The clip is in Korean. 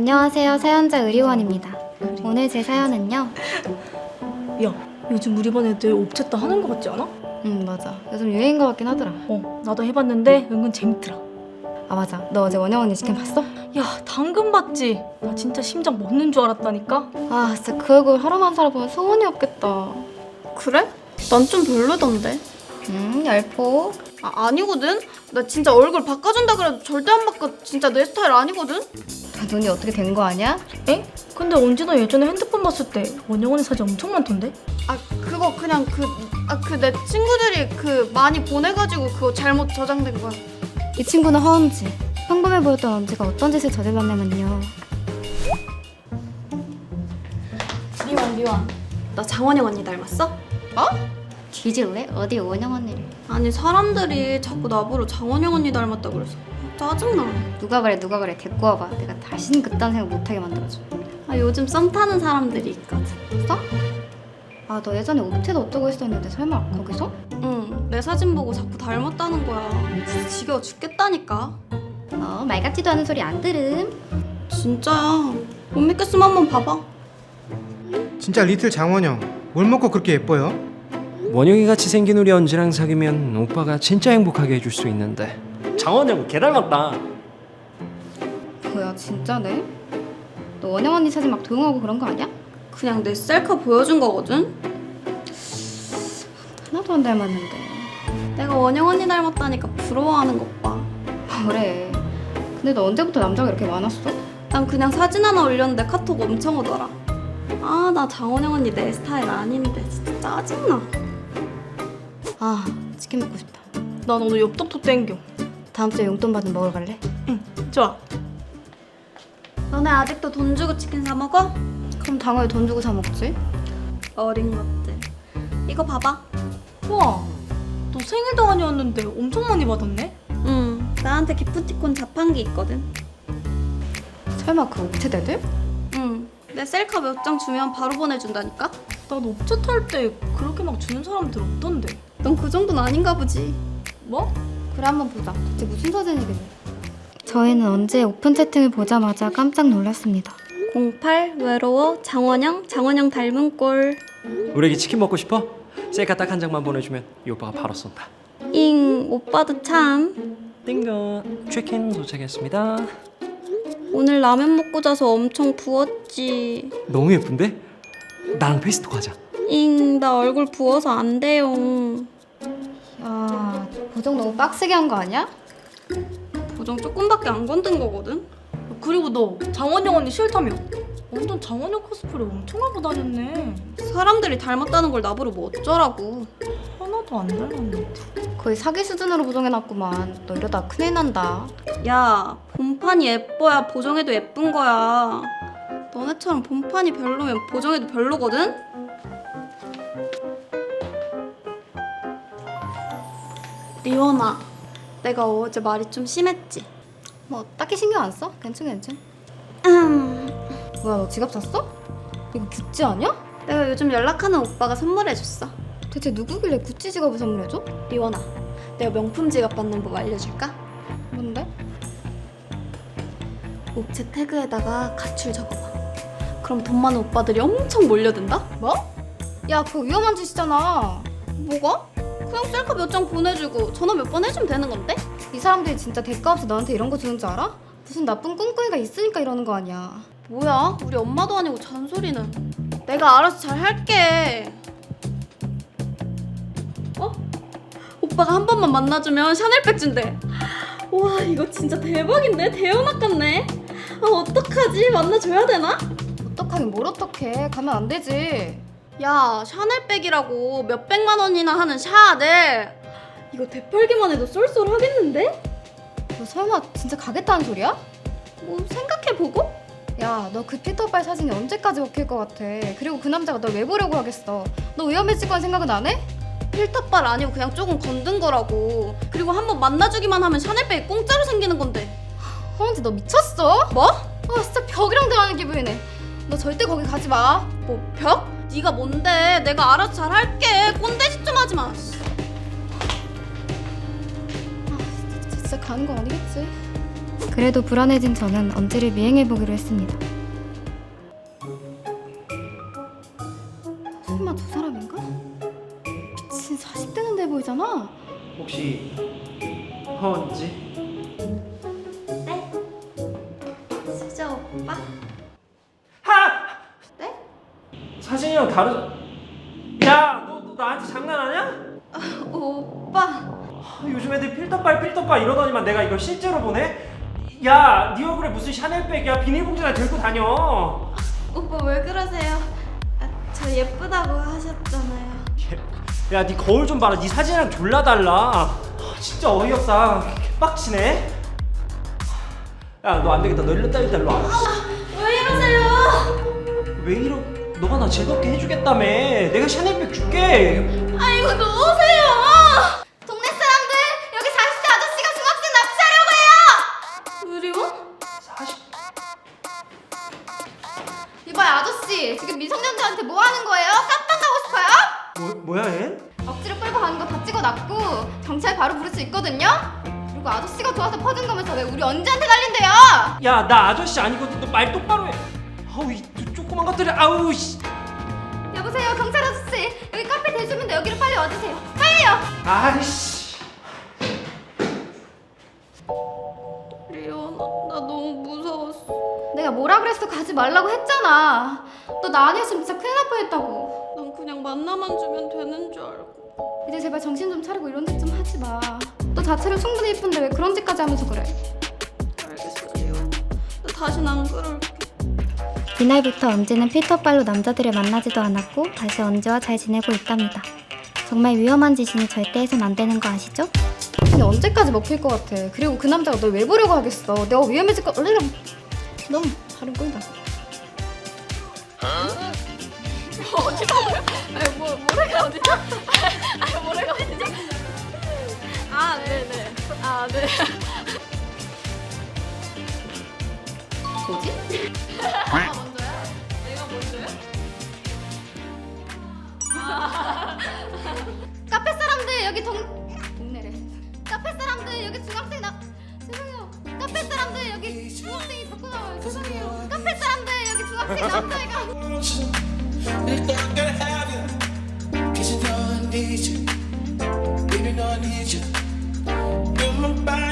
안녕하세요. 사연자 의리원입니다. 오늘 제 사연은요. 야, 요즘 우리 반 애들 옵챗다 하는 거 같지 않아? 맞아. 요즘 유행인 것 같긴 하더라. 나도 해봤는데 은근 재밌더라. 아 맞아. 너 어제 원영 언니 치킨 봤어? 야, 당근 봤지? 나 진짜 심장 먹는 줄 알았다니까? 아 진짜 그 얼굴 하루만 살아보면 소원이 없겠다. 그래? 난 좀 별로던데. 얄포. 아니거든? 나 진짜 얼굴 바꿔준다 그래도 절대 안 바꿔. 진짜 내 스타일 아니거든? 눈이 어떻게 된 거 아니야? 에? 근데 언제나 예전에 핸드폰 봤을 때 원영 언니 사진 엄청 많던데? 그거 그냥 그 내 친구들이 많이 보내가지고 그거 잘못 저장된 거야. 이 친구는 허언지. 평범해 보였던 언지가 어떤 짓을 저질렀냐면요. 미완. 나 장원영 언니 닮았어? 뒤질래? 어디 원영 언니를. 아니 사람들이 자꾸 나보러 장원영 언니 닮았다 그래서 짜증나. 누가 그래 데리고 와봐. 내가 다시는 그딴 생각 못하게 만들어줘. 요즘 썸 타는 사람들이 있거든. 써? 아 너 예전에 옵체도 어쩌고 했었는데 설마 거기서? 응, 내 사진 보고 자꾸 닮았다는 거야. 진짜 지겨워 죽겠다니까. 말 같지도 않은 소리 안 들음. 진짜야. 못 믿겠으면 한번 봐봐. 진짜 리틀 장원영 뭘 먹고 그렇게 예뻐요? 원영이 같이 생긴 우리 언지랑 사귀면 오빠가 진짜 행복하게 해줄 수 있는데. 장원영 개 닮았다. 뭐야 진짜네? 너 원영 언니 사진 막 도용하고 그런 거 아니야? 그냥 내 셀카 보여준 거거든? 하나도 안 닮았는데. 내가 원영 언니 닮았다니까 부러워하는 것 봐. 그래. 근데 너 언제부터 남자가 이렇게 많았어? 난 그냥 사진 하나 올렸는데 카톡 엄청 오더라. 나 장원영 언니 내 스타일 아닌데 진짜 짜증나. 아 치킨 먹고 싶다. 난 오늘 엽떡도 땡겨. 다음 주에 용돈 받으면 먹으러 갈래? 좋아. 너네 아직도 돈 주고 치킨 사 먹어? 그럼 당연히 돈 주고 사 먹지. 어린 것들. 이거 봐봐. 우와, 너 생일도 아니었는데 엄청 많이 받았네? 응, 나한테 기프티콘 자판기 있거든. 설마 그 옵체대들? 응, 내 셀카 몇 장 주면 바로 보내준다니까? 난 옵챗 할 때 그렇게 막 주는 사람들 없던데. 넌 그 정도는 아닌가 보지. 뭐? 그래 한번 보자. 대체 무슨 사진이길래. 저희는 언제 오픈 채팅을 보자마자 깜짝 놀랐습니다. 08 외로워 장원영 닮은 꼴. 우리 애기 치킨 먹고 싶어? 셀카 딱 한 장만 보내주면 이 오빠가 바로 쏜다. 잉 오빠도 참. 띵건 치킨 도착했습니다. 오늘 라면 먹고 자서 엄청 부었지. 너무 예쁜데? 나랑 페이스톡 하자. 잉 나 얼굴 부어서 안 돼요. 야 보정 너무 빡세게 한 거 아니야? 보정 조금밖에 안 건든 거거든. 그리고 너 장원영 언니 싫다며? 완전 장원영 코스프레 엄청 하고 다녔네. 사람들이 닮았다는 걸 나보러 뭐 어쩌라고. 하나도 안 닮았는데. 거의 사기 수준으로 보정해놨구만. 너 이러다 큰일 난다. 야 본판이 예뻐야 보정해도 예쁜 거야. 너네처럼 본판이 별로면 보정해도 별로거든? 리원아, 내가 어제 말이 좀 심했지? 뭐 딱히 신경 안 써? 괜찮. 뭐야 너 지갑 샀어? 이거 구찌 아니야? 내가 요즘 연락하는 오빠가 선물해줬어. 대체 누구길래 구찌 지갑을 선물해줘? 리원아, 내가 명품 지갑 받는 법 알려줄까? 뭔데? 옵체 태그에다가 가출 적어봐. 그럼 돈 많은 오빠들이 엄청 몰려든다? 뭐? 야 그거 위험한 짓이잖아. 뭐가? 그냥 셀카 몇 장 보내주고 전화 몇 번 해주면 되는 건데? 이 사람들이 진짜 대가 없이 너한테 이런 거 주는 줄 알아? 무슨 나쁜 꿍꿍이가 있으니까 이러는 거 아니야. 뭐야? 우리 엄마도 아니고 잔소리는. 내가 알아서 잘 할게. 오빠가 한 번만 만나주면 샤넬백 준대. 와 이거 진짜 대박인데? 대현아 같네. 어떡하지? 만나줘야 되나? 어떡하긴 뭘 어떡해. 가면 안 되지. 야 샤넬백이라고 몇백만 원이나 하는 샤넬. 이거 되팔기만 해도 쏠쏠하겠는데? 너 설마 진짜 가겠다는 소리야? 뭐 생각해보고? 야 너 그 피터빨 사진이 언제까지 먹힐 것 같아. 그리고 그 남자가 널 왜 보려고 하겠어. 너 위험해질 거란 생각은 안 해? 필터빨 아니고 그냥 조금 건든 거라고. 그리고 한번 만나주기만 하면 샤넬백이 공짜로 생기는 건데. 허은지 너 미쳤어? 뭐? 아 진짜 벽이랑 대화하는 기분이네. 너 절대 거기 가지 마. 뭐 벽? 네가 뭔데? 내가 알아서 잘 할게. 꼰대짓 좀 하지 마. 진짜 가는 거 아니겠지? 그래도 불안해진 저는 언지를 미행해보기로 했습니다. 설마 저 사람인가? 미친 40대는 돼 보이잖아? 혹시 허언지? 수저 오빠? 하! 네? 사진이랑 다르. 야, 너 나한테 장난하냐? 오빠. 요즘 애들 필터빨 이러더니만 내가 이걸 실제로 보네? 야, 네 얼굴에 무슨 샤넬백이야? 비닐봉지나 들고 다녀. 오빠 왜 그러세요? 저 예쁘다고 하셨잖아요. 야, 네 거울 좀 봐라. 네 사진이랑 졸라 달라. 진짜 어이없다. 빡치네. 야, 너 안 되겠다. 너 일로 일로 와. 왜 이러세요? 왜 이러? 너가 나 즐겁게 해주겠다며. 내가 샤넬백 줄게. 아이고 놓으세요. 동네 사람들 여기 40대 아저씨가 중학생 납치하려고 해요! 우리요? 40. 이봐요 아저씨, 지금 미성년자한테 뭐 하는 거예요? 깜빵 가고 싶어요? 뭐야 얘? 억지로 끌고 가는 거 다 찍어놨고 경찰 바로 부를 수 있거든요? 그리고 아저씨가 도와서 퍼준 거면서 왜 우리 언제한테 날린대요? 야, 나 아저씨 아니거든. 너 말 똑바로 해. 아우, 이 조그만 것들이. 아우 씨. 여보세요 경찰 아저씨, 여기 카페 대주민데 여기로 빨리 와주세요. 빨리요! 아이씨. 리오, 나 너무 무서웠어. 내가 뭐라 그랬어? 가지 말라고 했잖아. 너 나 아니었으면 진짜 큰일 날 뻔했다고. 난 그냥 만나만 주면 되는 줄 알고. 이제 제발 정신 좀 차리고 이런 짓 좀 하지 마. 너 자체로 충분히 예쁜데 왜 그런 짓까지 하면서 그래? 알겠어, 리오. 나 다신 안 그럴게. 이날부터 언지는 피터빨로 남자들을 만나지도 않았고 다시 언지와 잘 지내고 있답니다. 정말 위험한 짓이니 절대 해선 안 되는 거 아시죠? 근데 언제까지 먹힐 것 같아. 그리고 그 남자가 널 왜 보려고 하겠어. 내가 위험해질 거 너무 발음 꼬인다. 아, 네네. 아, 네. 뭐지? 카페 사람들 여기 동네래. 카페 사람들 여기 중학생 죄송해요. 카페 사람들 여기 중학생이 자꾸 나와요. 죄송해요. 카페 사람들 여기 중학생 남자애가. If I'm gonna have you, 'cause you know I need you. Baby, know I need you. Feel my body.